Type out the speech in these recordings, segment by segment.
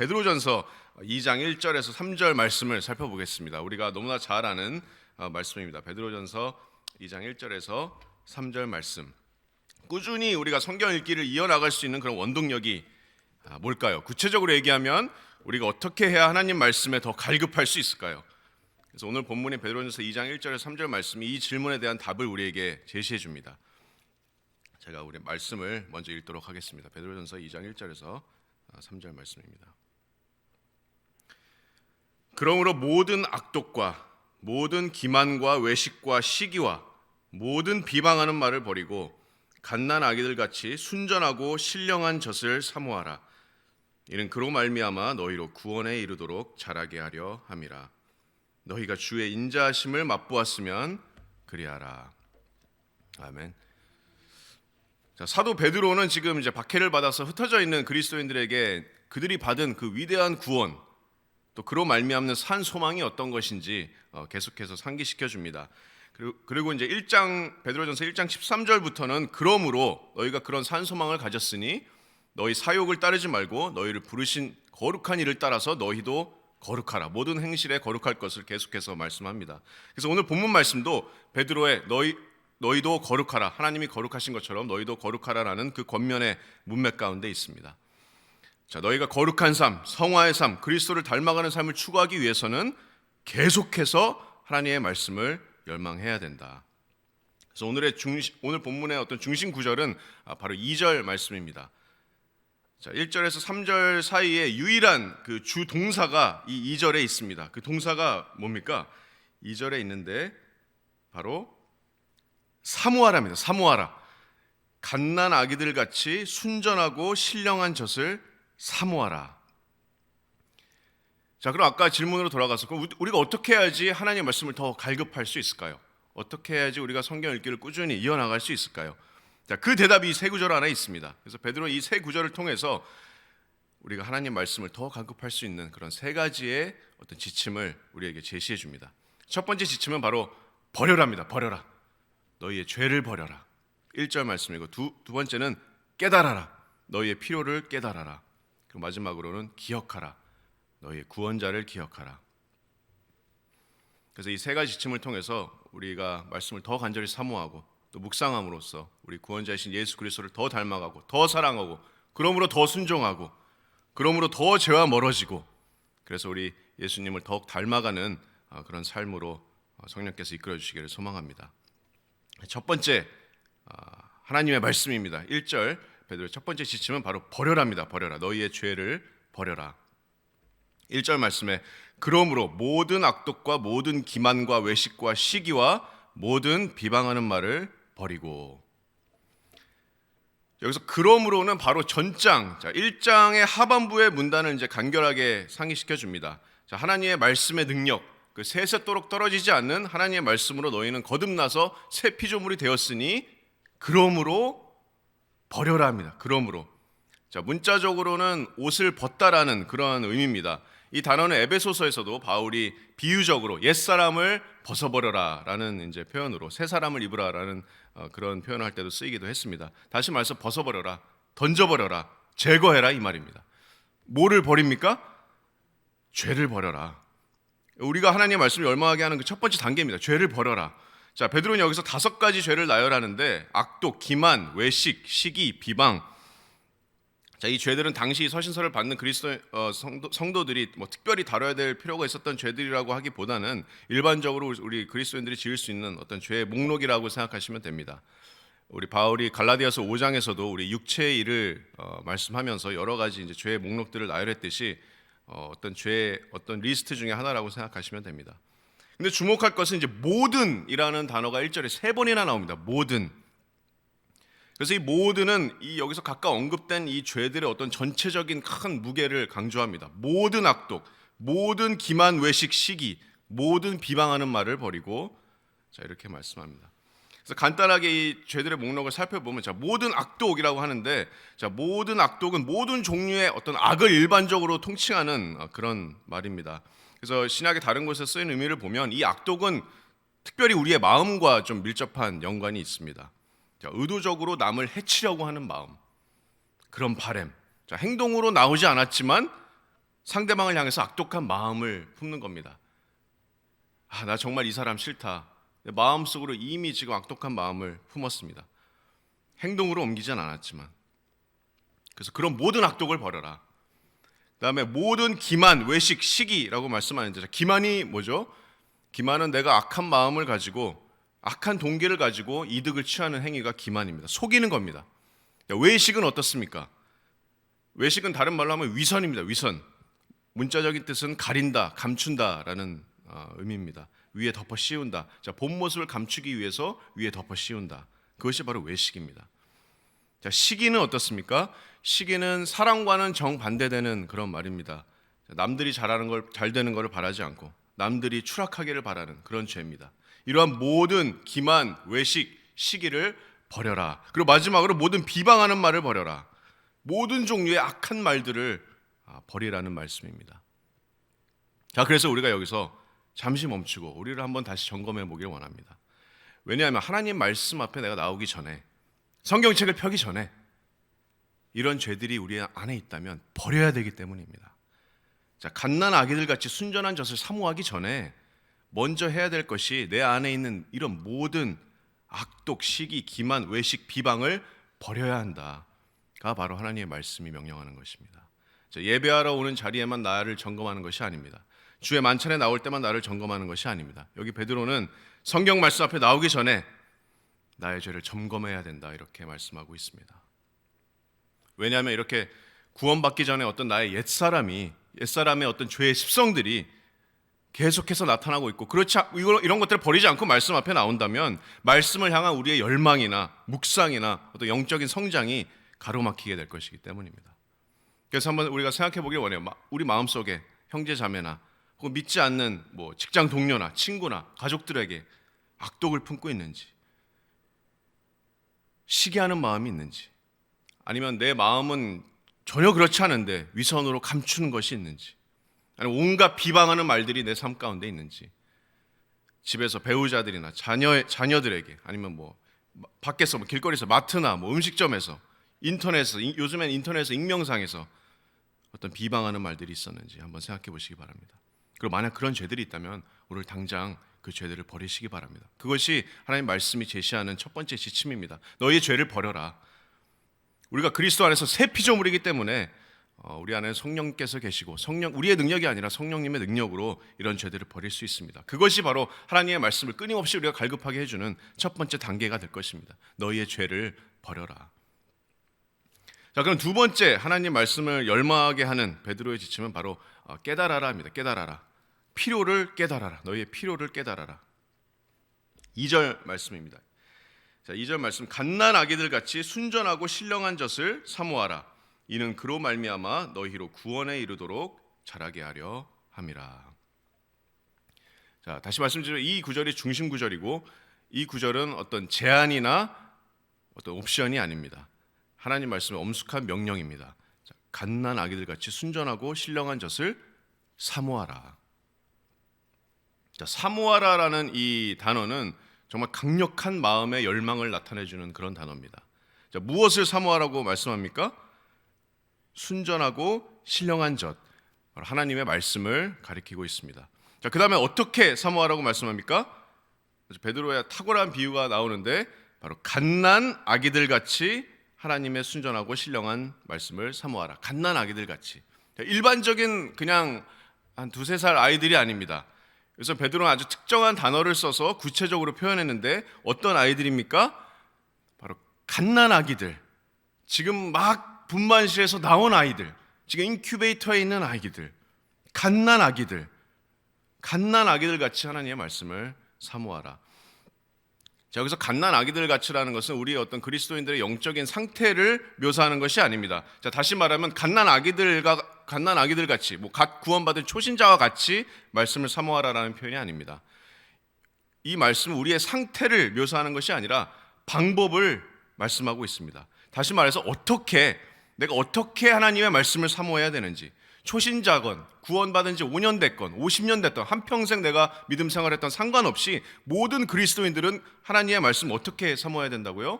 베드로전서 2장 1절에서 3절 말씀을 살펴보겠습니다. 우리가 너무나 잘 아는 말씀입니다. 베드로전서 2장 1절에서 3절 말씀. 꾸준히 우리가 성경 읽기를 이어나갈 수 있는 그런 원동력이 뭘까요? 구체적으로 얘기하면 우리가 어떻게 해야 하나님 말씀에 더 갈급할 수 있을까요? 그래서 오늘 본문인 베드로전서 2장 1절에서 3절 말씀이 이 질문에 대한 답을 우리에게 제시해 줍니다. 제가 우리 말씀을 먼저 읽도록 하겠습니다. 베드로전서 2장 1절에서 3절 말씀입니다. 그러므로 모든 악독과 모든 기만과 외식과 시기와 모든 비방하는 말을 버리고 갓난 아기들 같이 순전하고 신령한 젖을 사모하라. 이는 그로 말미암아 너희로 구원에 이르도록 자라게 하려 함이라. 너희가 주의 인자하심을 맛보았으면 그리하라. 아멘. 자, 사도 베드로는 지금 이제 박해를 받아서 흩어져 있는 그리스도인들에게 그들이 받은 그 위대한 구원, 또 그로 말미암는 산 소망이 어떤 것인지 계속해서 상기시켜 줍니다. 그리고 이제 베드로전서 1장 13절부터는 그러므로 너희가 그런 산 소망을 가졌으니 너희 사욕을 따르지 말고 너희를 부르신 거룩한 이를 따라서 너희도 거룩하라. 모든 행실에 거룩할 것을 계속해서 말씀합니다. 그래서 오늘 본문 말씀도 베드로의 너희도 거룩하라. 하나님이 거룩하신 것처럼 너희도 거룩하라라는 그 권면의 문맥 가운데 있습니다. 자, 너희가 거룩한 삶, 성화의 삶, 그리스도를 닮아가는 삶을 추구하기 위해서는 계속해서 하나님의 말씀을 열망해야 된다. 그래서 오늘 본문의 어떤 중심 구절은 바로 2절 말씀입니다. 자, 1절에서 3절 사이에 유일한 그 주 동사가 이 2절에 있습니다. 그 동사가 뭡니까? 2절에 있는데 바로 사모하라입니다. 사모하라. 갓난 아기들 같이 순전하고 신령한 젖을 사모하라. 자, 그럼 아까 질문으로 돌아가서 그럼 우리가 어떻게 해야지 하나님의 말씀을 더 갈급할 수 있을까요? 어떻게 해야지 우리가 성경 읽기를 꾸준히 이어나갈 수 있을까요? 자, 그 대답이 세 구절 안에 있습니다. 그래서 베드로는 이 세 구절을 통해서 우리가 하나님 말씀을 더 갈급할 수 있는 그런 세 가지의 어떤 지침을 우리에게 제시해 줍니다. 첫 번째 지침은 바로 버려라입니다. 버려라. 너희의 죄를 버려라. 1절 말씀이고 두 번째는 깨달아라. 너희의 필요를 깨달아라. 그리고 마지막으로는 기억하라. 너희의 구원자를 기억하라. 그래서 이 세 가지 지침을 통해서 우리가 말씀을 더 간절히 사모하고 또 묵상함으로써 우리 구원자이신 예수 그리스도를 더 닮아가고 더 사랑하고 그러므로 더 순종하고 그러므로 더 죄와 멀어지고 그래서 우리 예수님을 더욱 닮아가는 그런 삶으로 성령께서 이끌어 주시기를 소망합니다. 첫 번째 하나님의 말씀입니다. 1절 베드로의 첫 번째 지침은 바로 버려라입니다. 버려라. 너희의 죄를 버려라. 1절 말씀에 그러므로 모든 악독과 모든 기만과 외식과 시기와 모든 비방하는 말을 버리고. 여기서 그러므로는 바로 전장, 1장의 하반부의 문단을 이제 간결하게 상기시켜 줍니다. 자, 하나님의 말씀의 능력, 그 세세토록 떨어지지 않는 하나님의 말씀으로 너희는 거듭나서 새 피조물이 되었으니 그러므로 버려라 합니다. 그러므로. 자, 문자적으로는 옷을 벗다라는 그런 의미입니다. 이 단어는 에베소서에서도 바울이 비유적으로 옛사람을 벗어버려라라는 이제 표현으로 새 사람을 입으라라는 그런 표현을 할 때도 쓰이기도 했습니다. 다시 말해서 벗어버려라, 던져버려라, 제거해라 이 말입니다. 뭐를 버립니까? 죄를 버려라. 우리가 하나님의 말씀을 열망하게 하는 그 첫 번째 단계입니다. 죄를 버려라. 자, 베드로는 여기서 5가지 죄를 나열하는데 악독, 기만, 외식, 시기, 비방. 자, 이 죄들은 당시 서신서를 받는 그리스도 성도들이 뭐 특별히 다뤄야 될 필요가 있었던 죄들이라고 하기보다는 일반적으로 우리 그리스도인들이 지을 수 있는 어떤 죄의 목록이라고 생각하시면 됩니다. 우리 바울이 갈라디아서 5장에서도 우리 육체의 일을 말씀하면서 여러 가지 이제 죄의 목록들을 나열했듯이 어떤 죄의 어떤 리스트 중에 하나라고 생각하시면 됩니다. 근데 주목할 것은 이제 모든이라는 단어가 1절에 3번이나 나옵니다. 모든. 그래서 이 모든은 이 여기서 각각 언급된 이 죄들의 어떤 전체적인 큰 무게를 강조합니다. 모든 악독, 모든 기만, 외식, 시기, 모든 비방하는 말을 버리고 자, 이렇게 말씀합니다. 그래서 간단하게 이 죄들의 목록을 살펴보면 자, 모든 악독이라고 하는데 자, 모든 악독은 모든 종류의 어떤 악을 일반적으로 통칭하는 그런 말입니다. 그래서 신약의 다른 곳에 쓰인 의미를 보면 이 악독은 특별히 우리의 마음과 좀 밀접한 연관이 있습니다. 자, 의도적으로 남을 해치려고 하는 마음, 그런 바램. 자, 행동으로 나오지 않았지만 상대방을 향해서 악독한 마음을 품는 겁니다. 나 정말 이 사람 싫다. 내 마음속으로 이미 지금 악독한 마음을 품었습니다. 행동으로 옮기진 않았지만. 그래서 그런 모든 악독을 버려라. 그다음에 모든 기만, 외식, 시기라고 말씀하는데, 기만이 뭐죠? 기만은 내가 악한 마음을 가지고 악한 동기를 가지고 이득을 취하는 행위가 기만입니다. 속이는 겁니다. 외식은 어떻습니까? 외식은 다른 말로 하면 위선입니다. 위선. 문자적인 뜻은 가린다, 감춘다라는 의미입니다. 위에 덮어 씌운다. 자, 본 모습을 감추기 위해서 위에 덮어 씌운다. 그것이 바로 외식입니다. 자, 시기는 어떻습니까? 시기는 사랑과는 정반대되는 그런 말입니다. 남들이 잘하는 걸, 잘 되는 것을 바라지 않고 남들이 추락하기를 바라는 그런 죄입니다. 이러한 모든 기만, 외식, 시기를 버려라. 그리고 마지막으로 모든 비방하는 말을 버려라. 모든 종류의 악한 말들을 버리라는 말씀입니다. 자, 그래서 우리가 여기서 잠시 멈추고 우리를 한번 다시 점검해 보기를 원합니다. 왜냐하면 하나님 말씀 앞에 내가 나오기 전에, 성경책을 펴기 전에 이런 죄들이 우리 안에 있다면 버려야 되기 때문입니다. 자, 갓난 아기들 같이 순전한 젖을 사모하기 전에 먼저 해야 될 것이 내 안에 있는 이런 모든 악독, 시기, 기만, 외식, 비방을 버려야 한다가 바로 하나님의 말씀이 명령하는 것입니다. 자, 예배하러 오는 자리에만 나를 점검하는 것이 아닙니다. 주의 만찬에 나올 때만 나를 점검하는 것이 아닙니다. 여기 베드로는 성경 말씀 앞에 나오기 전에 나의 죄를 점검해야 된다, 이렇게 말씀하고 있습니다. 왜냐하면 이렇게 구원받기 전에 어떤 나의 옛사람의 어떤 죄의 습성들이 계속해서 나타나고 있고, 이런 것들을 버리지 않고 말씀 앞에 나온다면 말씀을 향한 우리의 열망이나 묵상이나 어떤 영적인 성장이 가로막히게 될 것이기 때문입니다. 그래서 한번 우리가 생각해 보길 원해요. 우리 마음속에 형제 자매나 혹은 믿지 않는 직장 동료나 친구나 가족들에게 악독을 품고 있는지, 시기하는 마음이 있는지, 아니면 내 마음은 전혀 그렇지 않은데 위선으로 감추는 것이 있는지, 아니면 온갖 비방하는 말들이 내 삶 가운데 있는지, 집에서 배우자들이나 자녀들에게, 아니면 밖에서 길거리에서 마트나 음식점에서 요즘엔 인터넷에서 익명상에서 어떤 비방하는 말들이 있었는지 한번 생각해 보시기 바랍니다. 그리고 만약 그런 죄들이 있다면 오늘 당장 그 죄들을 버리시기 바랍니다. 그것이 하나님 말씀이 제시하는 첫 번째 지침입니다. 너희의 죄를 버려라. 우리가 그리스도 안에서 새 피조물이기 때문에 우리 안에 성령께서 계시고, 우리의 능력이 아니라 성령님의 능력으로 이런 죄들을 버릴 수 있습니다. 그것이 바로 하나님의 말씀을 끊임없이 우리가 갈급하게 해주는 첫 번째 단계가 될 것입니다. 너희의 죄를 버려라. 자, 그럼 두 번째 하나님 말씀을 열망하게 하는 베드로의 지침은 바로 깨달아라입니다. 깨달아라. 필요를 깨달아라. 너희의 필요를 깨달아라. 2절 말씀입니다. 자, 2절 말씀, 갓난 아기들 같이 순전하고 신령한 젖을 사모하라. 이는 그로 말미암아 너희로 구원에 이르도록 자라게 하려 함이라. 자, 다시 말씀드리면 이 구절이 중심 구절이고, 이 구절은 어떤 제안이나 어떤 옵션이 아닙니다. 하나님 말씀의 엄숙한 명령입니다. 자, 갓난 아기들 같이 순전하고 신령한 젖을 사모하라. 자, 사모하라라는 이 단어는 정말 강력한 마음의 열망을 나타내주는 그런 단어입니다. 자, 무엇을 사모하라고 말씀합니까? 순전하고 신령한 젖, 하나님의 말씀을 가리키고 있습니다. 자, 그 다음에 어떻게 사모하라고 말씀합니까? 베드로의 탁월한 비유가 나오는데, 바로 갓난 아기들 같이 하나님의 순전하고 신령한 말씀을 사모하라. 갓난 아기들 같이. 일반적인 그냥 한 2-3살 아이들이 아닙니다. 그래서 베드로는 아주 특정한 단어를 써서 구체적으로 표현했는데, 어떤 아이들입니까? 바로 갓난 아기들, 지금 막 분만실에서 나온 아이들, 지금 인큐베이터에 있는 아기들, 갓난 아기들 같이 하나님의 말씀을 사모하라. 자, 여기서 갓난 아기들 같이라는 것은 우리의 어떤 그리스도인들의 영적인 상태를 묘사하는 것이 아닙니다. 자, 다시 말하면 갓난 아기들 같이, 갓 구원받은 초신자와 같이 말씀을 사모하라라는 표현이 아닙니다. 이 말씀은 우리의 상태를 묘사하는 것이 아니라 방법을 말씀하고 있습니다. 다시 말해서 내가 어떻게 하나님의 말씀을 사모해야 되는지, 초신자건 구원받은 지 5년 됐건 50년 됐건 한평생 내가 믿음 생활했던 상관없이 모든 그리스도인들은 하나님의 말씀 어떻게 사모해야 된다고요?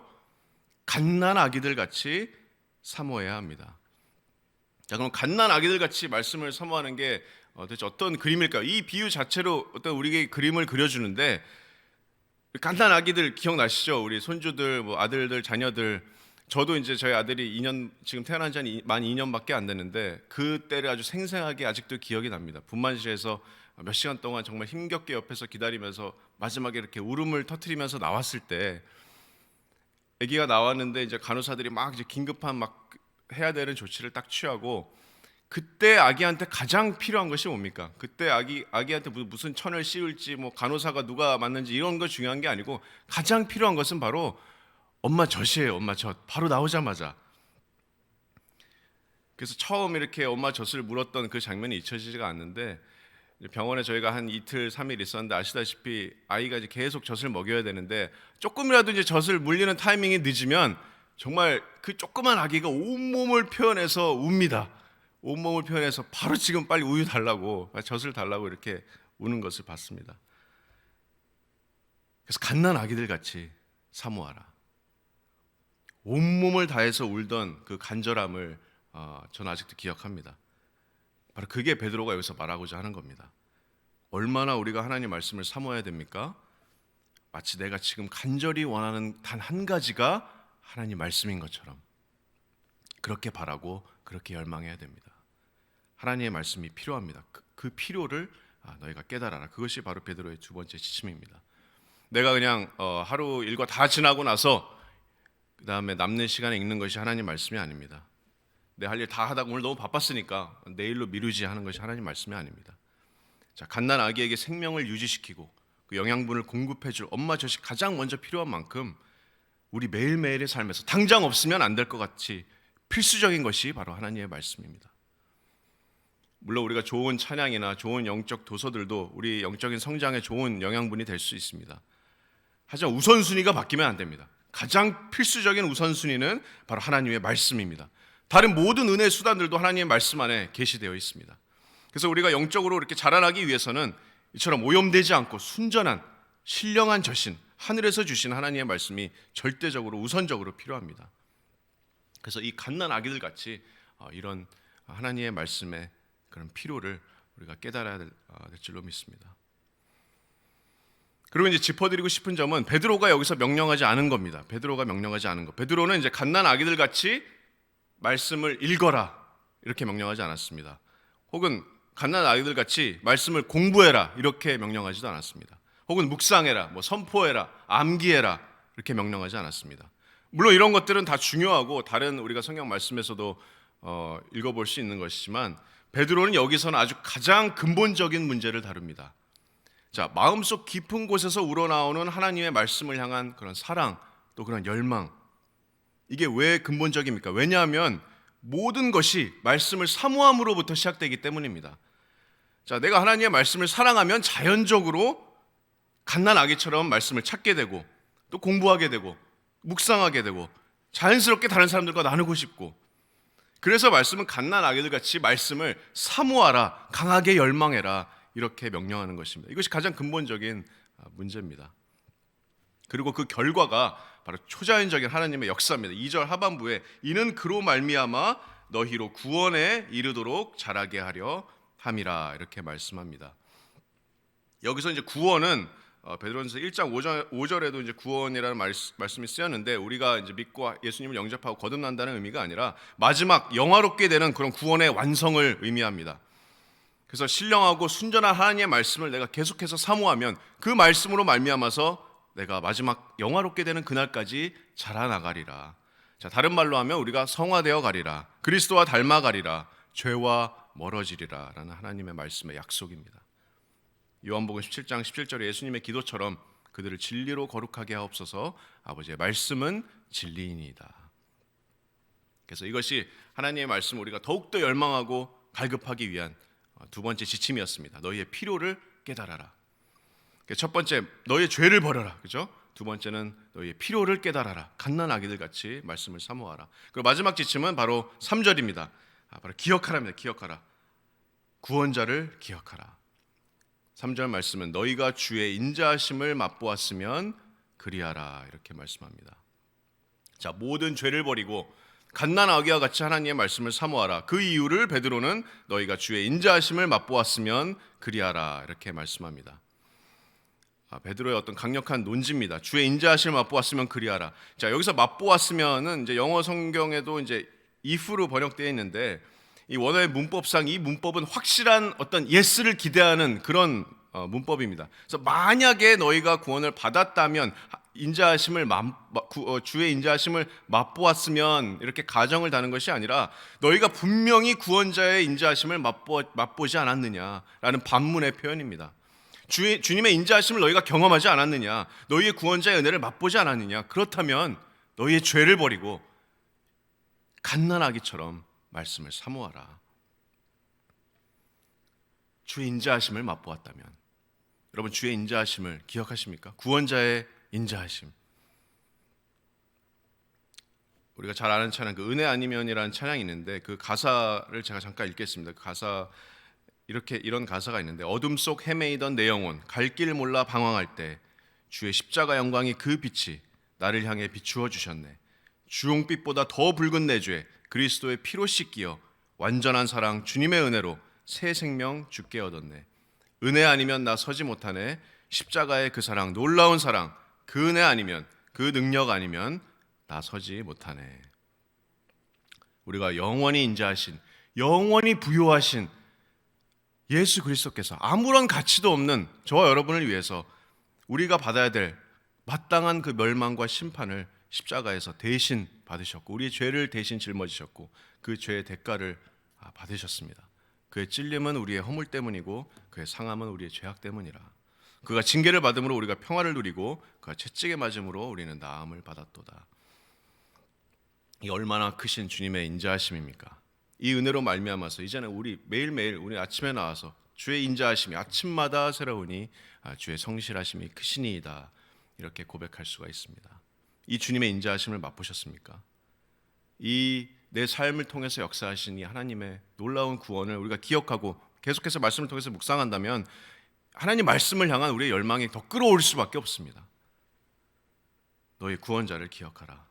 갓난 아기들 같이 사모해야 합니다. 자, 그럼 갓난 아기들 같이 말씀을 사모하는 게 도대체 어떤 그림일까요? 이 비유 자체로 어떤 우리에게 그림을 그려주는데, 갓난 아기들 기억나시죠? 우리 손주들, 뭐 아들들, 자녀들. 저도 이제 저희 아들이 2년, 지금 태어난 지 만 2년밖에 안 됐는데 그때를 아주 생생하게 아직도 기억이 납니다. 분만실에서 몇 시간 동안 정말 힘겹게 옆에서 기다리면서 마지막에 이렇게 울음을 터뜨리면서 나왔을 때, 아기가 나왔는데 이제 간호사들이 막 이제 긴급한 막 해야 되는 조치를 딱 취하고, 그때 아기한테 가장 필요한 것이 뭡니까? 그때 아기한테 무슨 천을 씌울지, 뭐 간호사가 누가 맞는지 이런 거 중요한 게 아니고 가장 필요한 것은 바로 엄마 젖이에요. 엄마 젖. 바로 나오자마자. 그래서 처음 이렇게 엄마 젖을 물었던 그 장면이 잊혀지지가 않는데, 병원에 저희가 한 이틀 3일 있었는데 아시다시피 아이가 이제 계속 젖을 먹여야 되는데 조금이라도 이제 젖을 물리는 타이밍이 늦으면 정말 그 조그만 아기가 온몸을 표현해서 웁니다. 온몸을 표현해서 바로 지금 빨리 우유 달라고, 젖을 달라고 이렇게 우는 것을 봤습니다. 그래서 갓난 아기들 같이 사모하라. 온몸을 다해서 울던 그 간절함을 저는 아직도 기억합니다. 바로 그게 베드로가 여기서 말하고자 하는 겁니다. 얼마나 우리가 하나님 말씀을 사모해야 됩니까? 마치 내가 지금 간절히 원하는 단 한 가지가 하나님 말씀인 것처럼 그렇게 바라고 그렇게 열망해야 됩니다. 하나님의 말씀이 필요합니다. 그 필요를 너희가 깨달아라. 그것이 바로 베드로의 두 번째 지침입니다. 내가 그냥 하루 일과 다 지나고 나서 그 다음에 남는 시간에 읽는 것이 하나님 말씀이 아닙니다. 내 할 일 다 하다가 오늘 너무 바빴으니까 내일로 미루지 하는 것이 하나님 말씀이 아닙니다. 자, 갓난 아기에게 생명을 유지시키고 그 영양분을 공급해줄 엄마 젖이 가장 먼저 필요한 만큼 우리 매일매일의 삶에서 당장 없으면 안 될 것 같이 필수적인 것이 바로 하나님의 말씀입니다. 물론 우리가 좋은 찬양이나 좋은 영적 도서들도 우리 영적인 성장에 좋은 영양분이 될 수 있습니다. 하지만 우선순위가 바뀌면 안 됩니다. 가장 필수적인 우선순위는 바로 하나님의 말씀입니다. 다른 모든 은혜 수단들도 하나님의 말씀 안에 계시되어 있습니다. 그래서 우리가 영적으로 이렇게 자라나기 위해서는 이처럼 오염되지 않고 순전한 신령한 젖인 하늘에서 주신 하나님의 말씀이 절대적으로 우선적으로 필요합니다. 그래서 이 갓난 아기들 같이 이런 하나님의 말씀의 그런 필요를 우리가 깨달아야 될 줄로 믿습니다. 그리고 이제 짚어드리고 싶은 점은 베드로가 여기서 명령하지 않은 겁니다. 베드로가 명령하지 않은 것. 베드로는 이제 갓난 아기들 같이 말씀을 읽어라 이렇게 명령하지 않았습니다. 혹은 갓난 아기들 같이 말씀을 공부해라 이렇게 명령하지도 않았습니다. 혹은 묵상해라, 뭐 선포해라, 암기해라 이렇게 명령하지 않았습니다. 물론 이런 것들은 다 중요하고 다른 우리가 성경 말씀에서도 읽어볼 수 있는 것이지만 베드로는 여기서는 아주 가장 근본적인 문제를 다룹니다. 자, 마음속 깊은 곳에서 우러나오는 하나님의 말씀을 향한 그런 사랑, 또 그런 열망, 이게 왜 근본적입니까? 왜냐하면 모든 것이 말씀을 사모함으로부터 시작되기 때문입니다. 자, 내가 하나님의 말씀을 사랑하면 자연적으로 갓난 아기처럼 말씀을 찾게 되고 또 공부하게 되고 묵상하게 되고 자연스럽게 다른 사람들과 나누고 싶고, 그래서 말씀은 갓난 아기들 같이 말씀을 사모하라, 강하게 열망해라 이렇게 명령하는 것입니다. 이것이 가장 근본적인 문제입니다. 그리고 그 결과가 바로 초자연적인 하나님의 역사입니다. 2절 하반부에 이는 그로 말미암아 너희로 구원에 이르도록 자라게 하려 함이라 이렇게 말씀합니다. 여기서 이제 구원은 베드로전서 1장 5절에도 이제 구원이라는 말씀이 쓰였는데, 우리가 이제 믿고 예수님을 영접하고 거듭난다는 의미가 아니라 마지막 영화롭게 되는 그런 구원의 완성을 의미합니다. 그래서 신령하고 순전한 하나님의 말씀을 내가 계속해서 사모하면 그 말씀으로 말미암아서 내가 마지막 영화롭게 되는 그날까지 자라나가리라. 자, 다른 말로 하면 우리가 성화되어 가리라, 그리스도와 닮아가리라, 죄와 멀어지리라 라는 하나님의 말씀의 약속입니다. 요한복음 17장 17절에 예수님의 기도처럼 그들을 진리로 거룩하게 하옵소서, 아버지의 말씀은 진리이니이다. 그래서 이것이 하나님의 말씀을 우리가 더욱더 열망하고 갈급하기 위한 두 번째 지침이었습니다. 너희의 필요를 깨달아라. 첫 번째, 너희의 죄를 버려라. 그죠? 두 번째는 너희의 필요를 깨달아라. 갓난 아기들 같이 말씀을 사모하라. 그리고 마지막 지침은 바로 3절입니다. 바로 기억하라입니다. 기억하라. 구원자를 기억하라. 3절 말씀은 너희가 주의 인자하심을 맛보았으면 그리하라 이렇게 말씀합니다. 자, 모든 죄를 버리고 갓난 아기와 같이 하나님의 말씀을 사모하라. 그 이유를 베드로는 너희가 주의 인자하심을 맛보았으면 그리하라 이렇게 말씀합니다. 베드로의 어떤 강력한 논지입니다. 주의 인자하심을 맛보았으면 그리하라. 자, 여기서 맛보았으면은 이제 영어 성경에도 이제 if로 번역되어 있는데 이 원어의 문법상 이 문법은 확실한 어떤 예스를 기대하는 그런 문법입니다. 그래서 만약에 너희가 구원을 받았다면 주의 인자하심을 맛보았으면 이렇게 가정을 다는 것이 아니라 너희가 분명히 구원자의 인자하심을 맛보지 않았느냐라는 반문의 표현입니다. 주님의 인자하심을 너희가 경험하지 않았느냐, 너희의 구원자의 은혜를 맛보지 않았느냐, 그렇다면 너희의 죄를 버리고 갓난아기처럼 말씀을 사모하라. 주의 인자하심을 맛보았다면, 여러분 주의 인자하심을 기억하십니까? 구원자의 인자하심. 우리가 잘 아는 찬양, 그 은혜 아니면이라는 찬양이 있는데 그 가사를 제가 잠깐 읽겠습니다. 그 가사 이런 가사가 있는데 어둠 속 헤매이던 내 영혼 갈 길 몰라 방황할 때 주의 십자가 영광이 그 빛이 나를 향해 비추어 주셨네. 주홍빛보다 더 붉은 내 죄 그리스도의 피로 씻기어 완전한 사랑 주님의 은혜로 새 생명 주께 얻었네. 은혜 아니면 나 서지 못하네. 십자가의 그 사랑 놀라운 사랑 그 은혜 아니면 그 능력 아니면 나 서지 못하네. 우리가 영원히 인자하신 영원히 부요하신 예수 그리스도께서 아무런 가치도 없는 저와 여러분을 위해서 우리가 받아야 될 마땅한 그 멸망과 심판을 십자가에서 대신 받으셨고 우리의 죄를 대신 짊어지셨고 그 죄의 대가를 받으셨습니다. 그의 찔림은 우리의 허물 때문이고 그의 상함은 우리의 죄악 때문이라. 그가 징계를 받음으로 우리가 평화를 누리고 그가 채찍에 맞음으로 우리는 나음을 받았도다. 이 얼마나 크신 주님의 인자하심입니까? 이 은혜로 말미암아서 이제는 우리 매일매일 우리 아침에 나와서 주의 인자하심이 아침마다 새로우니 주의 성실하심이 크시니이다 이렇게 고백할 수가 있습니다. 이 주님의 인자하심을 맛보셨습니까? 이 내 삶을 통해서 역사하신 이 하나님의 놀라운 구원을 우리가 기억하고 계속해서 말씀을 통해서 묵상한다면 하나님 말씀을 향한 우리의 열망이 더 끌어올 수밖에 없습니다. 너희 구원자를 기억하라.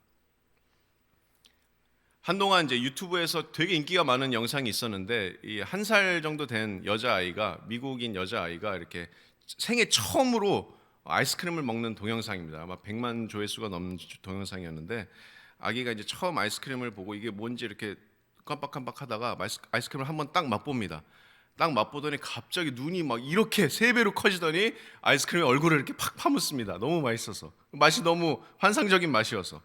한동안 이제 유튜브에서 되게 인기가 많은 영상이 있었는데 이 1살 정도 된 여자아이가 미국인 여자아이가 이렇게 생애 처음으로 아이스크림을 먹는 동영상입니다. 아마 100만 조회수가 넘는 동영상이었는데 아기가 이제 처음 아이스크림을 보고 이게 뭔지 이렇게 깜빡깜빡 하다가 아이스크림을 한번 딱 맛봅니다. 딱 맛보더니 갑자기 눈이 막 이렇게 3배로 커지더니 아이스크림에 얼굴을 이렇게 팍 파묻습니다. 너무 맛있어서. 맛이 너무 환상적인 맛이어서.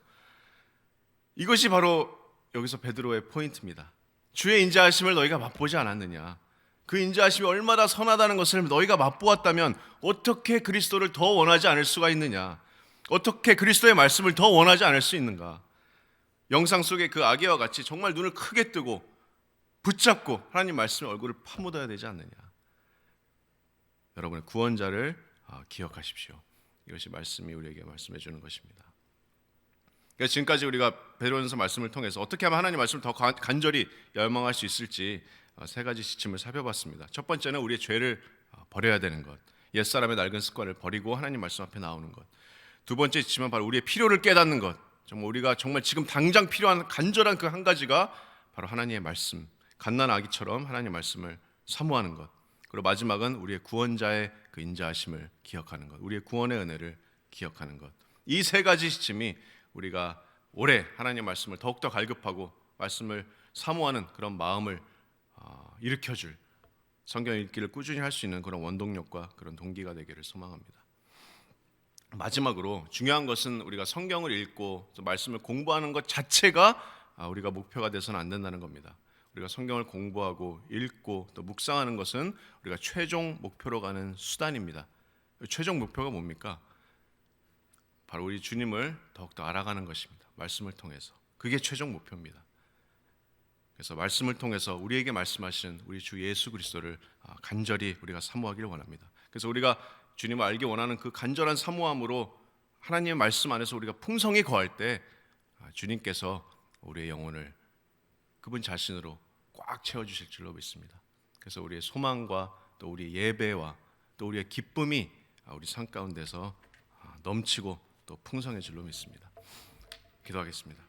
이것이 바로 여기서 베드로의 포인트입니다. 주의 인자하심을 너희가 맛보지 않았느냐. 그 인자하심이 얼마나 선하다는 것을 너희가 맛보았다면 어떻게 그리스도를 더 원하지 않을 수가 있느냐. 어떻게 그리스도의 말씀을 더 원하지 않을 수 있는가. 영상 속의 그 아기와 같이 정말 눈을 크게 뜨고 붙잡고 하나님 말씀의 얼굴을 파묻어야 되지 않느냐. 여러분의 구원자를 기억하십시오. 이것이 말씀이 우리에게 말씀해 주는 것입니다. 그러니까 지금까지 우리가 베드로전서 말씀을 통해서 어떻게 하면 하나님 말씀을 더 간절히 열망할 수 있을지 3가지 지침을 살펴봤습니다. 첫 번째는 우리의 죄를 버려야 되는 것, 옛사람의 낡은 습관을 버리고 하나님 말씀 앞에 나오는 것. 두 번째 지침은 바로 우리의 필요를 깨닫는 것. 정말 우리가 정말 지금 당장 필요한 간절한 그 한 가지가 바로 하나님의 말씀, 갓난 아기처럼 하나님의 말씀을 사모하는 것. 그리고 마지막은 우리의 구원자의 그 인자하심을 기억하는 것, 우리의 구원의 은혜를 기억하는 것. 이 3가지 지침이 우리가 올해 하나님의 말씀을 더욱더 갈급하고 말씀을 사모하는 그런 마음을 일으켜줄 성경 읽기를 꾸준히 할 수 있는 그런 원동력과 그런 동기가 되기를 소망합니다. 마지막으로 중요한 것은 우리가 성경을 읽고 말씀을 공부하는 것 자체가 우리가 목표가 돼서는 안 된다는 겁니다. 우리가 성경을 공부하고 읽고 또 묵상하는 것은 우리가 최종 목표로 가는 수단입니다. 최종 목표가 뭡니까? 바로 우리 주님을 더욱더 알아가는 것입니다. 말씀을 통해서. 그게 최종 목표입니다. 그래서 말씀을 통해서 우리에게 말씀하신 우리 주 예수 그리스도를 간절히 우리가 사모하기를 원합니다. 그래서 우리가 주님을 알기 원하는 그 간절한 사모함으로 하나님의 말씀 안에서 우리가 풍성히 거할 때 주님께서 우리의 영혼을 그분 자신으로 꽉 채워주실 줄로 믿습니다. 그래서 우리의 소망과 또 우리의 예배와 또 우리의 기쁨이 우리 삶 가운데서 넘치고 또 풍성해질 줄로 믿습니다. 기도하겠습니다.